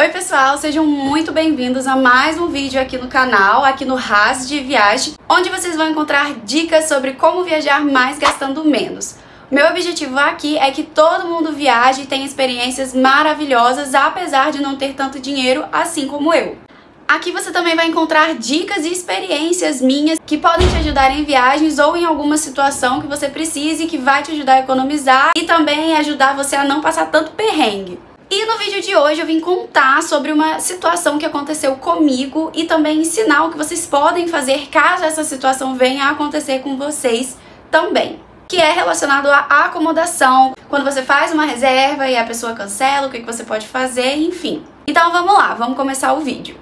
Oi pessoal, sejam muito bem-vindos a mais um vídeo aqui no canal, aqui no Ras de Viagem, onde vocês vão encontrar dicas sobre como viajar mais gastando menos. Meu objetivo aqui é que todo mundo viaje e tenha experiências maravilhosas, apesar de não ter tanto dinheiro assim como eu. Aqui você também vai encontrar dicas e experiências minhas que podem te ajudar em viagens ou em alguma situação que você precise, que vai te ajudar a economizar e também ajudar você a não passar tanto perrengue. E no vídeo de hoje eu vim contar sobre uma situação que aconteceu comigo e também ensinar o que vocês podem fazer caso essa situação venha a acontecer com vocês também. Que é relacionado à acomodação, quando você faz uma reserva e a pessoa cancela, o que você pode fazer, enfim. Então vamos lá, vamos começar o vídeo.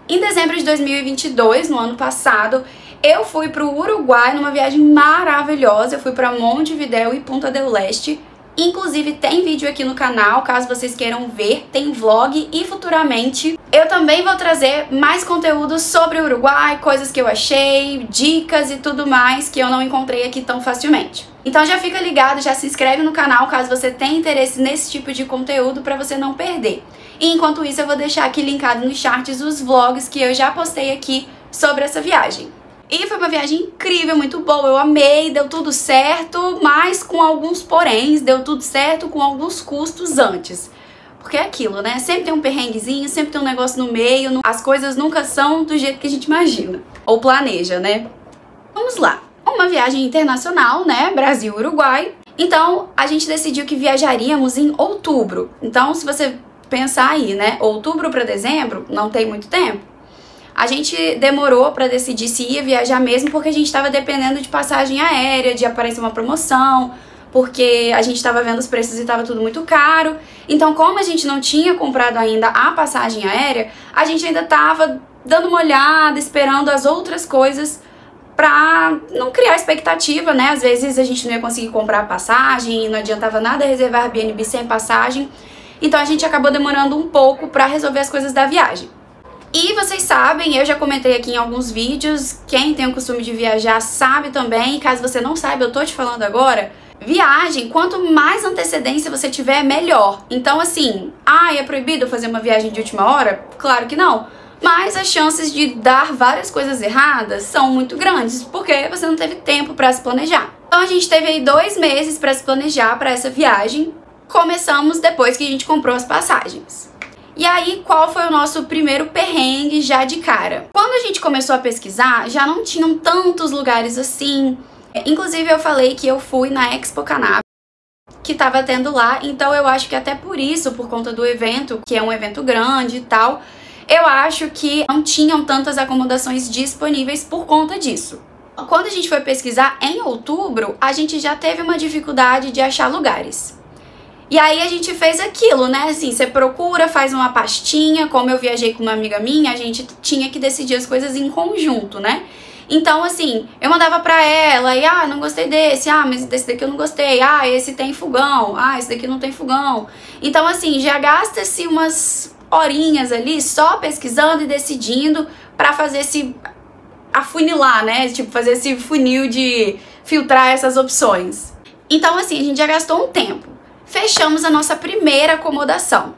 Em dezembro de 2022, no ano passado, eu fui para o Uruguai numa viagem maravilhosa. Eu fui para Montevidéu e Punta del Este. Inclusive tem vídeo aqui no canal, caso vocês queiram ver, tem vlog e futuramente eu também vou trazer mais conteúdo sobre o Uruguai, coisas que eu achei, dicas e tudo mais que eu não encontrei aqui tão facilmente. Então já fica ligado, já se inscreve no canal caso você tenha interesse nesse tipo de conteúdo para você não perder. E enquanto isso eu vou deixar aqui linkado nos charts os vlogs que eu já postei aqui sobre essa viagem. E foi uma viagem incrível, muito boa, eu amei, deu tudo certo, mas com alguns poréns, deu tudo certo com alguns custos antes. Porque é aquilo, né? Sempre tem um perrenguezinho, sempre tem um negócio no meio, as coisas nunca são do jeito que a gente imagina, ou planeja, né? Vamos lá, uma viagem internacional, né? Brasil-Uruguai. Então, a gente decidiu que viajaríamos em outubro. Então, se você pensar aí, né? Outubro para dezembro, não tem muito tempo. A gente demorou pra decidir se ia viajar mesmo porque a gente tava dependendo de passagem aérea, de aparecer uma promoção, porque a gente tava vendo os preços e tava tudo muito caro. Então, como a gente não tinha comprado ainda a passagem aérea, a gente ainda tava dando uma olhada, esperando as outras coisas pra não criar expectativa, né? Às vezes a gente não ia conseguir comprar a passagem, não adiantava nada reservar Airbnb sem passagem. Então a gente acabou demorando um pouco pra resolver as coisas da viagem. E vocês sabem, eu já comentei aqui em alguns vídeos, quem tem o costume de viajar sabe também, caso você não saiba, eu tô te falando agora, viagem, quanto mais antecedência você tiver, melhor. Então assim, é proibido fazer uma viagem de última hora? Claro que não. Mas as chances de dar várias coisas erradas são muito grandes, porque você não teve tempo pra se planejar. Então a gente teve aí 2 meses pra se planejar pra essa viagem. Começamos depois que a gente comprou as passagens. E aí, qual foi o nosso primeiro perrengue já de cara? Quando a gente começou a pesquisar, já não tinham tantos lugares assim. Inclusive, eu falei que eu fui na Expo Cannabis, que tava tendo lá. Então, eu acho que até por isso, por conta do evento, que é um evento grande e tal, eu acho que não tinham tantas acomodações disponíveis por conta disso. Quando a gente foi pesquisar em outubro, a gente já teve uma dificuldade de achar lugares. E aí a gente fez aquilo, né, assim, você procura, faz uma pastinha, como eu viajei com uma amiga minha, a gente tinha que decidir as coisas em conjunto, né? Então, assim, eu mandava pra ela, e não gostei desse, mas desse daqui eu não gostei, esse tem fogão, esse daqui não tem fogão. Então, assim, já gasta-se umas horinhas ali só pesquisando e decidindo pra fazer esse afunilar, né, tipo, fazer esse funil de filtrar essas opções. Então, assim, a gente já gastou um tempo. Fechamos a nossa primeira acomodação.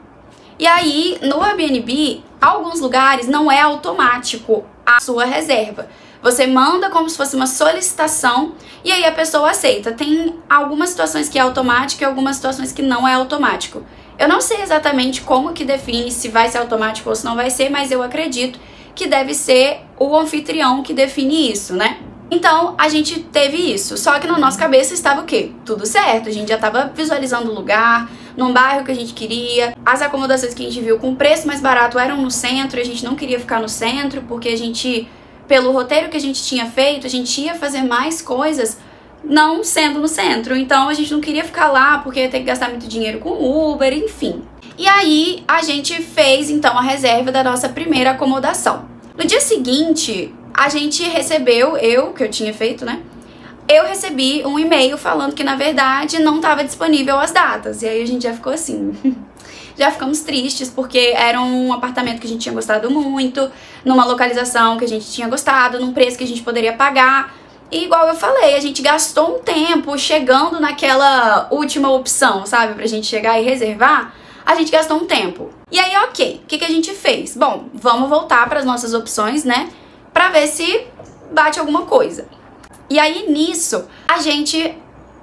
E aí, no Airbnb, alguns lugares não é automático a sua reserva. Você manda como se fosse uma solicitação e aí a pessoa aceita. Tem algumas situações que é automático e algumas situações que não é automático. Eu não sei exatamente como que define se vai ser automático ou se não vai ser, mas eu acredito que deve ser o anfitrião que define isso, né? Então, a gente teve isso, só que na nossa cabeça estava o quê? Tudo certo, a gente já estava visualizando o lugar, num bairro que a gente queria, as acomodações que a gente viu com preço mais barato eram no centro, e a gente não queria ficar no centro, porque a gente, pelo roteiro que a gente tinha feito, a gente ia fazer mais coisas não sendo no centro, então a gente não queria ficar lá, porque ia ter que gastar muito dinheiro com Uber, enfim. E aí, a gente fez, então, a reserva da nossa primeira acomodação. No dia seguinte, a gente recebeu, que eu tinha feito, né? Eu recebi um e-mail falando que, na verdade, não estava disponível as datas. E aí a gente já ficou assim, já ficamos tristes, porque era um apartamento que a gente tinha gostado muito, numa localização que a gente tinha gostado, num preço que a gente poderia pagar. E igual eu falei, a gente gastou um tempo chegando naquela última opção, sabe? Pra gente chegar e reservar. a gente gastou um tempo. E aí, ok, o que a gente fez? Bom, vamos voltar para as nossas opções, né? Pra ver se bate alguma coisa. E aí, nisso, a gente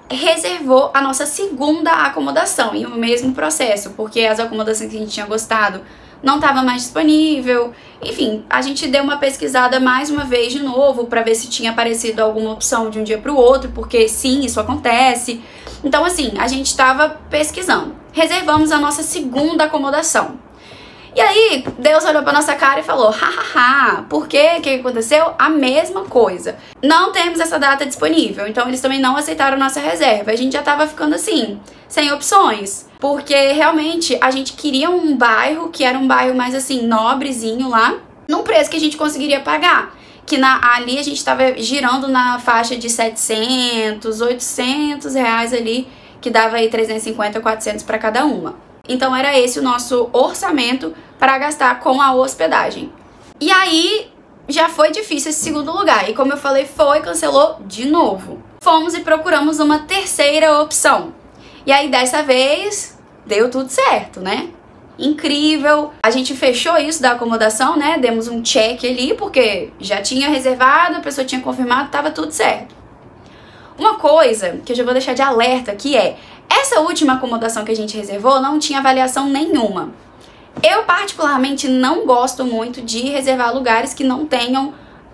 reservou a nossa segunda acomodação em o mesmo processo, porque as acomodações que a gente tinha gostado não estava mais disponível. Enfim, a gente deu uma pesquisada mais uma vez de novo para ver se tinha aparecido alguma opção de um dia para o outro, porque sim, isso acontece. Então assim, a gente estava pesquisando. Reservamos a nossa segunda acomodação. E aí, Deus olhou pra nossa cara e falou, hahaha, por quê? O que aconteceu? A mesma coisa. Não temos essa data disponível, então eles também não aceitaram nossa reserva. A gente já tava ficando assim, sem opções, porque realmente a gente queria um bairro que era um bairro mais assim, nobrezinho lá, num preço que a gente conseguiria pagar. Que ali a gente tava girando na faixa de 700, 800 reais ali, que dava aí 350, 400 pra cada uma. Então era esse o nosso orçamento para gastar com a hospedagem. E aí já foi difícil esse segundo lugar. E como eu falei, cancelou de novo. Fomos e procuramos uma terceira opção. E aí dessa vez deu tudo certo, né? Incrível. A gente fechou isso da acomodação, né? Demos um check ali, porque já tinha reservado, a pessoa tinha confirmado, tava tudo certo. Uma coisa que eu já vou deixar de alerta aqui é, essa última acomodação que a gente reservou não tinha avaliação nenhuma. Eu particularmente não gosto muito de reservar lugares que não tenham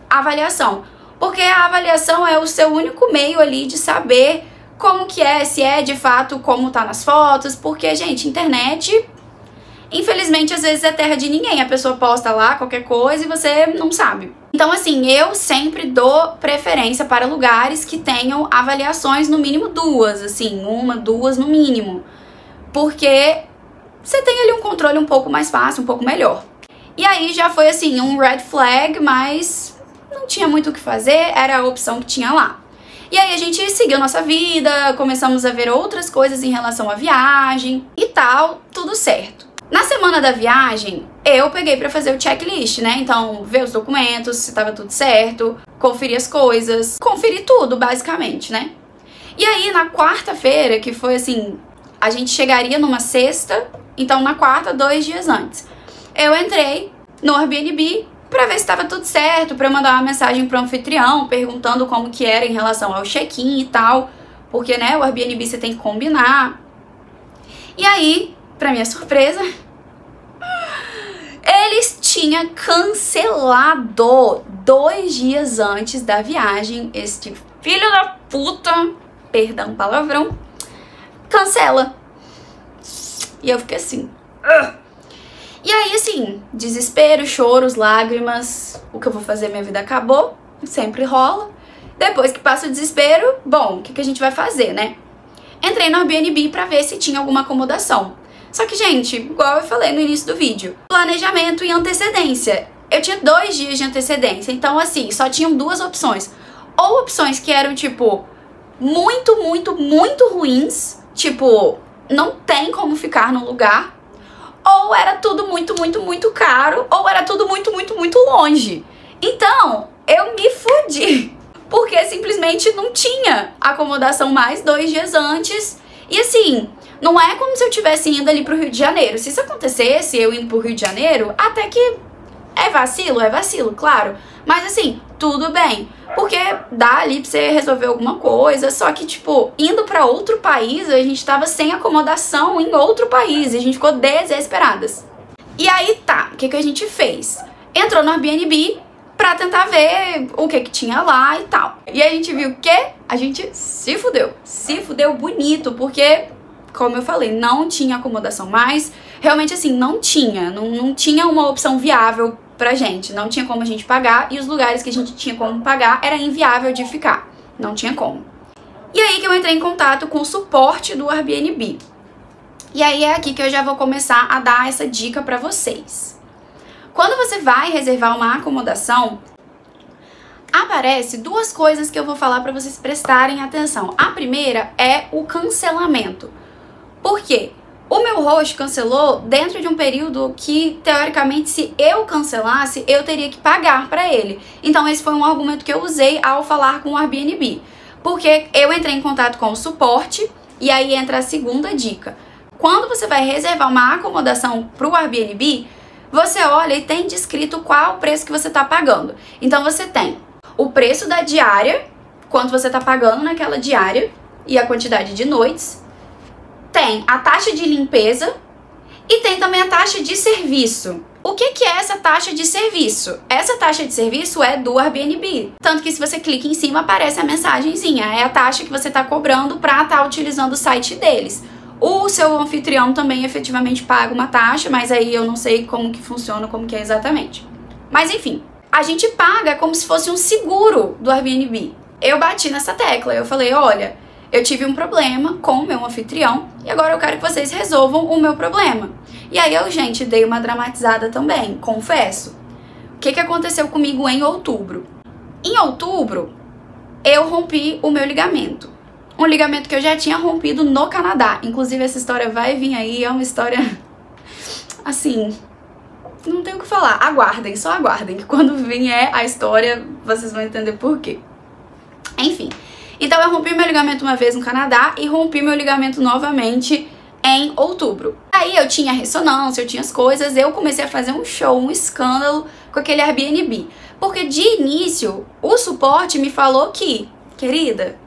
avaliação, porque a avaliação é o seu único meio ali de saber como que é, se é de fato como tá nas fotos, porque, gente, internet, infelizmente, às vezes é terra de ninguém. A pessoa posta lá qualquer coisa e você não sabe. Então, assim, eu sempre dou preferência para lugares que tenham avaliações no mínimo 2, assim, 1, 2 no mínimo. Porque você tem ali um controle um pouco mais fácil, um pouco melhor. E aí já foi, assim, um red flag, mas não tinha muito o que fazer, era a opção que tinha lá. E aí a gente seguiu nossa vida, começamos a ver outras coisas em relação à viagem e tal, tudo certo. Na semana da viagem, eu peguei pra fazer o checklist, né? Então, ver os documentos, se tava tudo certo, conferir as coisas, conferir tudo, basicamente, né? E aí, na quarta-feira, que foi assim, a gente chegaria numa sexta, então na quarta, 2 dias antes, eu entrei no Airbnb pra ver se tava tudo certo, pra eu mandar uma mensagem pro anfitrião, perguntando como que era em relação ao check-in e tal, porque, né, o Airbnb você tem que combinar. E aí, pra minha surpresa, eles tinham cancelado 2 dias antes da viagem. Este filho da puta, perdão, palavrão, cancela. E eu fiquei assim. E aí, assim, desespero, choros, lágrimas. O que eu vou fazer? Minha vida acabou. Sempre rola. Depois que passa o desespero, bom, o que a gente vai fazer, né? Entrei no Airbnb pra ver se tinha alguma acomodação. Só que, gente, igual eu falei no início do vídeo, planejamento e antecedência. Eu tinha 2 dias de antecedência, então assim, só tinham 2 opções. Ou opções que eram, tipo, muito, muito, muito ruins, tipo, não tem como ficar no lugar. Ou era tudo muito, muito, muito caro, ou era tudo muito, muito, muito longe. Então, eu me fudi, porque simplesmente não tinha acomodação mais 2 dias antes. E assim, não é como se eu tivesse indo ali pro Rio de Janeiro. Se isso acontecesse, eu indo pro Rio de Janeiro, até que é vacilo, claro. Mas assim, tudo bem. Porque dá ali pra você resolver alguma coisa. Só que, tipo, indo pra outro país, a gente tava sem acomodação em outro país. E a gente ficou desesperadas. E aí tá, o que a gente fez? Entrou no Airbnb pra tentar ver o que tinha lá e tal. E a gente viu o quê? A gente se fudeu. Se fudeu bonito, porque, como eu falei, não tinha acomodação mais. Realmente, assim, não tinha uma opção viável pra gente. Não tinha como a gente pagar. E os lugares que a gente tinha como pagar era inviável de ficar. Não tinha como. E aí que eu entrei em contato com o suporte do Airbnb. E aí é aqui que eu já vou começar a dar essa dica pra vocês. Quando você vai reservar uma acomodação, aparece 2 coisas que eu vou falar pra vocês prestarem atenção. A primeira é o cancelamento. Por quê? O meu host cancelou dentro de um período que, teoricamente, se eu cancelasse, eu teria que pagar pra ele. Então esse foi um argumento que eu usei ao falar com o Airbnb. Porque eu entrei em contato com o suporte, e aí entra a segunda dica. quando você vai reservar uma acomodação para o Airbnb, você olha e tem descrito qual o preço que você está pagando. Então você tem o preço da diária, quanto você está pagando naquela diária e a quantidade de noites. Tem a taxa de limpeza e tem também a taxa de serviço. O que é essa taxa de serviço? Essa taxa de serviço é do Airbnb. Tanto que se você clica em cima, aparece a mensagenzinha. É a taxa que você está cobrando para estar utilizando o site deles. O seu anfitrião também efetivamente paga uma taxa, mas aí eu não sei como que funciona, como que é exatamente. Mas enfim, a gente paga como se fosse um seguro do Airbnb. Eu bati nessa tecla, eu falei, olha, eu tive um problema com o meu anfitrião e agora eu quero que vocês resolvam o meu problema. E aí eu, gente, dei uma dramatizada também, confesso. O que aconteceu comigo em outubro? Em outubro, eu rompi o meu ligamento. Um ligamento que eu já tinha rompido no Canadá. Inclusive, essa história vai vir aí, é uma história, assim, não tenho o que falar. Aguardem, só aguardem, que quando vier a história, vocês vão entender por quê. Enfim, então eu rompi meu ligamento uma vez no Canadá e rompi meu ligamento novamente em outubro. Aí eu tinha ressonância, eu tinha as coisas, eu comecei a fazer um show, um escândalo com aquele Airbnb. Porque de início, o suporte me falou que, querida,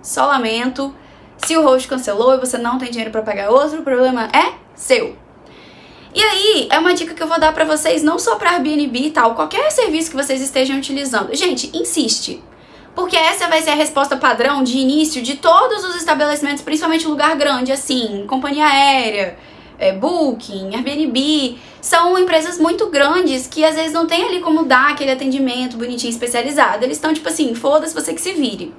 só lamento, se o host cancelou e você não tem dinheiro pra pagar outro, o problema é seu. E aí, é uma dica que eu vou dar pra vocês, não só pra Airbnb e tal, qualquer serviço que vocês estejam utilizando. Gente, insiste. Porque essa vai ser a resposta padrão de início de todos os estabelecimentos, principalmente lugar grande, assim, companhia aérea, Booking, Airbnb. São empresas muito grandes que às vezes não tem ali como dar aquele atendimento bonitinho, especializado. Eles estão tipo assim, foda-se, você que se vire.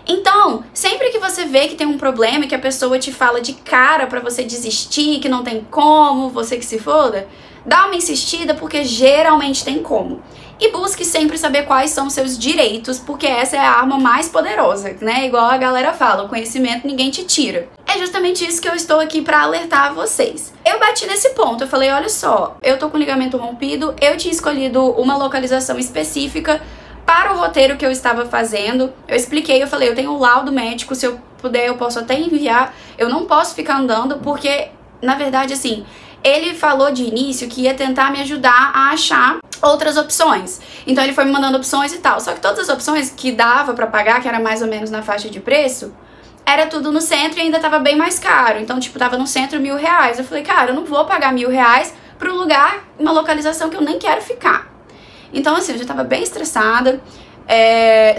Então, sempre que você vê que tem um problema, que a pessoa te fala de cara pra você desistir, que não tem como, você que se foda, dá uma insistida porque geralmente tem como. E busque sempre saber quais são os seus direitos, porque essa é a arma mais poderosa, né? Igual a galera fala, o conhecimento ninguém te tira. É justamente isso que eu estou aqui pra alertar vocês. Eu bati nesse ponto, eu falei, olha só, eu tô com ligamento rompido, eu tinha escolhido uma localização específica para o roteiro que eu estava fazendo. Eu expliquei, eu falei, eu tenho um laudo médico, se eu puder eu posso até enviar, eu não posso ficar andando, porque, na verdade, assim, ele falou de início que ia tentar me ajudar a achar outras opções. Então ele foi me mandando opções e tal. Só que todas as opções que dava pra pagar, que era mais ou menos na faixa de preço, era tudo no centro e ainda tava bem mais caro. Então, tipo, tava no centro R$1.000. Eu falei, cara, eu não vou pagar R$1.000 pra um lugar, uma localização que eu nem quero ficar. Então, assim, eu já tava bem estressada.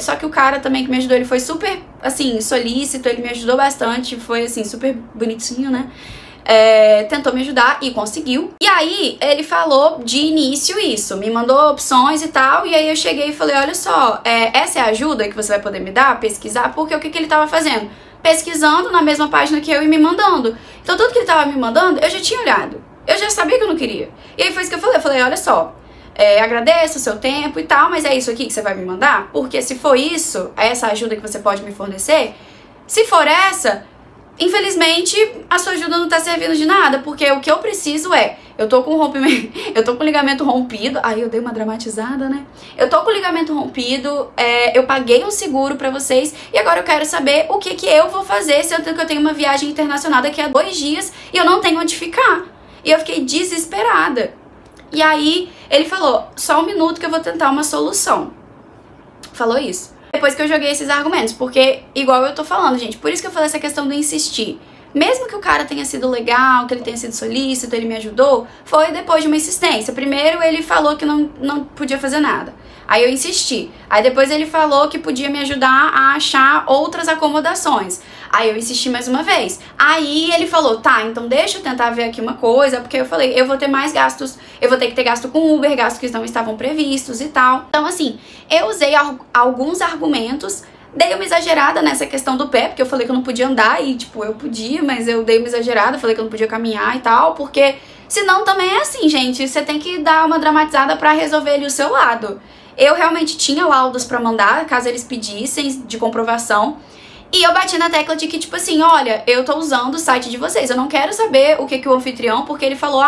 Só que o cara também que me ajudou, ele foi super, assim, solícito, ele me ajudou bastante, foi, assim, super bonitinho, né? Tentou me ajudar e conseguiu. E aí, ele falou de início isso, me mandou opções e tal, e aí eu cheguei e falei, olha só, essa é a ajuda que você vai poder me dar, pesquisar, porque o que ele tava fazendo? Pesquisando na mesma página que eu e me mandando. Então, tudo que ele tava me mandando, eu já tinha olhado. Eu já sabia que eu não queria. E aí foi isso que eu falei, olha só, agradeço o seu tempo e tal, mas é isso aqui que você vai me mandar? Porque se for isso, essa ajuda que você pode me fornecer, se for essa, infelizmente, a sua ajuda não tá servindo de nada, porque o que eu preciso eu tô com rompimento, eu tô com ligamento rompido, aí eu dei uma dramatizada, né? Eu tô com ligamento rompido, eu paguei um seguro pra vocês, e agora eu quero saber o que eu vou fazer, sendo que eu tenho uma viagem internacional daqui a 2 dias, e eu não tenho onde ficar. E eu fiquei desesperada. E aí, ele falou, só 1 minuto que eu vou tentar uma solução. Falou isso. Depois que eu joguei esses argumentos, porque, igual eu tô falando, gente, por isso que eu falei essa questão do insistir. Mesmo que o cara tenha sido legal, que ele tenha sido solícito, ele me ajudou, foi depois de uma insistência. Primeiro ele falou que não podia fazer nada. Aí eu insisti. Aí depois ele falou que podia me ajudar a achar outras acomodações. Aí eu insisti mais uma vez. Aí ele falou, tá, então deixa eu tentar ver aqui uma coisa, porque eu falei, eu vou ter mais gastos, eu vou ter que ter gasto com Uber, gastos que não estavam previstos e tal. Então assim, eu usei alguns argumentos, dei uma exagerada nessa questão do pé, porque eu falei que eu não podia andar e, tipo, eu podia, mas eu dei uma exagerada, falei que eu não podia caminhar e tal, porque senão também é assim, gente, você tem que dar uma dramatizada pra resolver ali o seu lado. Eu realmente tinha laudos pra mandar, caso eles pedissem, de comprovação. E eu bati na tecla de que, tipo assim, olha, eu tô usando o site de vocês, eu não quero saber o que o anfitrião, porque ele falou,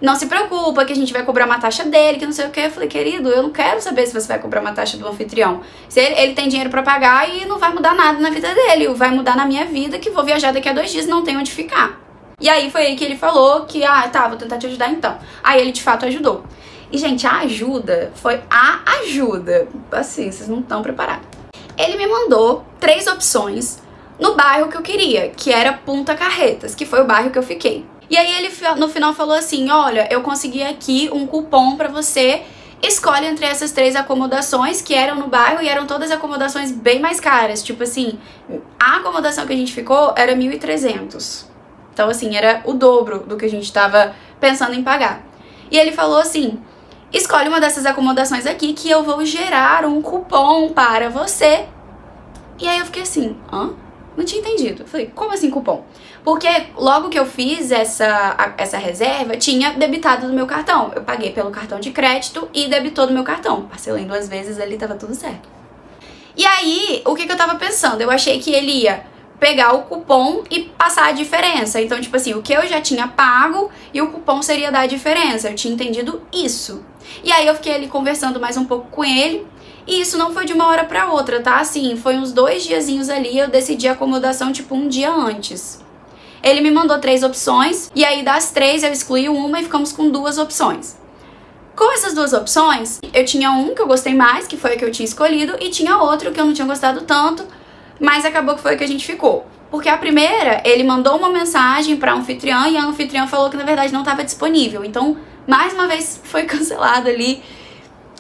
não se preocupa que a gente vai cobrar uma taxa dele, que não sei o que. Eu falei, querido, eu não quero saber se você vai cobrar uma taxa do anfitrião. Se ele tem dinheiro pra pagar e não vai mudar nada na vida dele, vai mudar na minha vida, que vou viajar daqui a 2 dias e não tenho onde ficar. E aí foi aí que ele falou que, tá, vou tentar te ajudar então. Aí ele de fato ajudou. E, gente, a ajuda foi a ajuda. Assim, vocês não estão preparados. Ele me mandou 3 opções no bairro que eu queria, que era Punta Carretas, que foi o bairro que eu fiquei. E aí ele no final falou assim, olha, eu consegui aqui um cupom pra você, escolhe entre essas 3 acomodações que eram no bairro e eram todas acomodações bem mais caras. Tipo assim, a acomodação que a gente ficou era 1.300. Então assim, era o dobro do que a gente tava pensando em pagar. E ele falou assim, escolhe uma dessas acomodações aqui que eu vou gerar um cupom para você. E aí eu fiquei assim, não tinha entendido. Eu falei, como assim cupom? Porque logo que eu fiz essa reserva, tinha debitado do meu cartão. Eu paguei pelo cartão de crédito e debitou do meu cartão. Parcelei 2 vezes ali, tava tudo certo. E aí, o que eu tava pensando? Eu achei que ele ia pegar o cupom e passar a diferença. Então, tipo assim, o que eu já tinha pago e o cupom seria dar a diferença. Eu tinha entendido isso. E aí eu fiquei ali conversando mais um pouco com ele. E isso não foi de uma hora pra outra, tá? Assim, foi uns 2 diazinhos ali, eu decidi a acomodação tipo um dia antes. Ele me mandou 3 opções, e aí das 3 eu excluí uma e ficamos com 2 opções. Com essas 2 opções, eu tinha um que eu gostei mais, que foi o que eu tinha escolhido, e tinha outro que eu não tinha gostado tanto, mas acabou que foi o que a gente ficou. Porque a primeira, ele mandou uma mensagem pra anfitriã, e a anfitriã falou que na verdade não estava disponível. Então, mais uma vez foi cancelado ali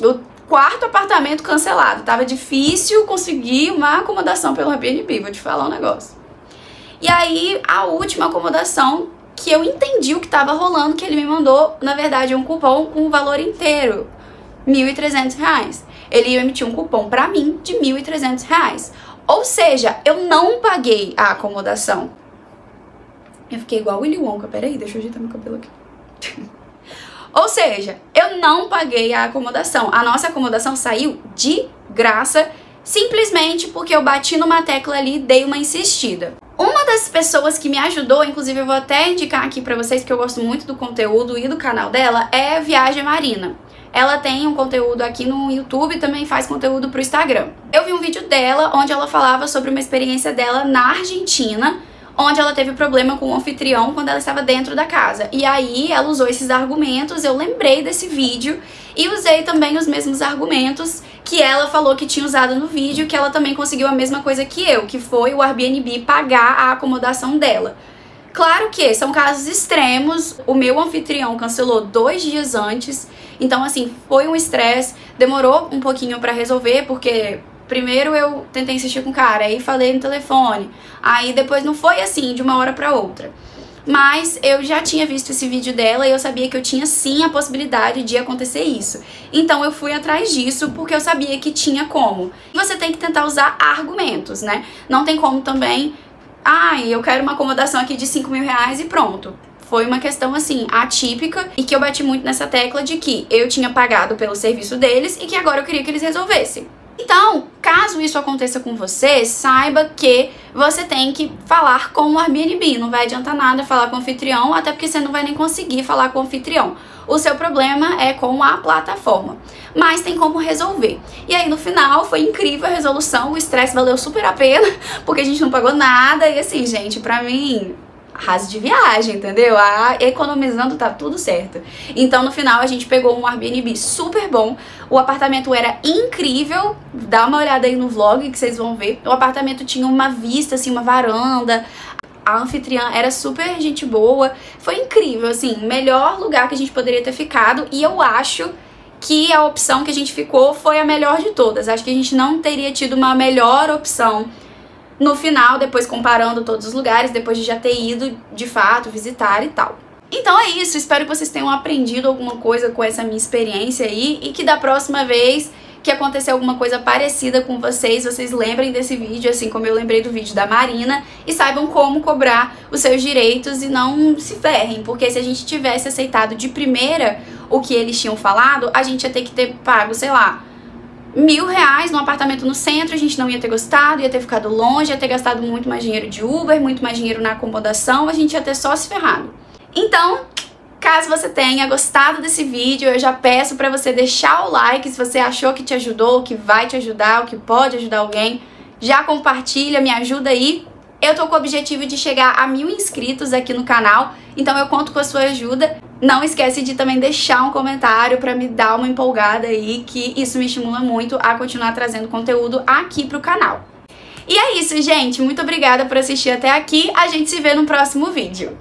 o 4º apartamento cancelado. Tava difícil conseguir uma acomodação pelo Airbnb, vou te falar um negócio. E aí, a última acomodação, que eu entendi o que tava rolando, que ele me mandou, na verdade, um cupom com o valor inteiro, R$1.300. Ele ia emitir um cupom pra mim de R$1.300. Ou seja, eu não paguei a acomodação. Eu fiquei igual Willy Wonka. Peraí, deixa eu ajeitar meu cabelo aqui. Ou seja, eu não paguei a acomodação. A nossa acomodação saiu de graça, simplesmente porque eu bati numa tecla ali e dei uma insistida. Uma das pessoas que me ajudou, inclusive eu vou até indicar aqui pra vocês, que eu gosto muito do conteúdo e do canal dela, é a Viagem Marina. Ela tem um conteúdo aqui no YouTube e também faz conteúdo pro Instagram. Eu vi um vídeo dela onde ela falava sobre uma experiência dela na Argentina, onde ela teve problema com o anfitrião quando ela estava dentro da casa. E aí ela usou esses argumentos, eu lembrei desse vídeo e usei também os mesmos argumentos que ela falou que tinha usado no vídeo, que ela também conseguiu a mesma coisa que eu, que foi o Airbnb pagar a acomodação dela. Claro que são casos extremos, o meu anfitrião cancelou 2 dias antes, então assim, foi um estresse, demorou um pouquinho pra resolver, porque primeiro eu tentei insistir com o cara, aí falei no telefone, aí depois não foi assim de uma hora pra outra. Mas eu já tinha visto esse vídeo dela e eu sabia que eu tinha sim a possibilidade de acontecer isso. Então eu fui atrás disso porque eu sabia que tinha como. Você tem que tentar usar argumentos, né? Não tem como também, eu quero uma acomodação aqui de R$5.000 e pronto. Foi uma questão assim, atípica, e que eu bati muito nessa tecla de que eu tinha pagado pelo serviço deles e que agora eu queria que eles resolvessem. Então, caso isso aconteça com você, saiba que você tem que falar com o Airbnb. Não vai adiantar nada falar com o anfitrião, até porque você não vai nem conseguir falar com o anfitrião. O seu problema é com a plataforma, mas tem como resolver. E aí no final foi incrível a resolução, o estresse valeu super a pena, porque a gente não pagou nada. E assim, gente, pra mim, arraso de viagem, entendeu? Economizando tá tudo certo. Então no final a gente pegou um Airbnb super bom. O apartamento era incrível. Dá uma olhada aí no vlog que vocês vão ver. O apartamento tinha uma vista, assim, uma varanda. A anfitriã era super gente boa. Foi incrível, assim, melhor lugar que a gente poderia ter ficado. E eu acho que a opção que a gente ficou foi a melhor de todas. Acho que a gente não teria tido uma melhor opção no final, depois comparando todos os lugares, depois de já ter ido de fato visitar e tal. Então é isso, espero que vocês tenham aprendido alguma coisa com essa minha experiência aí e que da próxima vez que acontecer alguma coisa parecida com vocês, vocês lembrem desse vídeo, assim como eu lembrei do vídeo da Marina, e saibam como cobrar os seus direitos e não se ferrem, porque se a gente tivesse aceitado de primeira o que eles tinham falado, a gente ia ter que ter pago, sei lá, R$1.000 num apartamento no centro, a gente não ia ter gostado, ia ter ficado longe, ia ter gastado muito mais dinheiro de Uber, muito mais dinheiro na acomodação, a gente ia ter só se ferrado. Então, caso você tenha gostado desse vídeo, eu já peço pra você deixar o like se você achou que te ajudou, que vai te ajudar, que pode ajudar alguém. Já compartilha, me ajuda aí. Eu tô com o objetivo de chegar a 1000 inscritos aqui no canal, então eu conto com a sua ajuda. Não esquece de também deixar um comentário pra me dar uma empolgada aí, que isso me estimula muito a continuar trazendo conteúdo aqui pro canal. E é isso, gente. Muito obrigada por assistir até aqui. A gente se vê no próximo vídeo.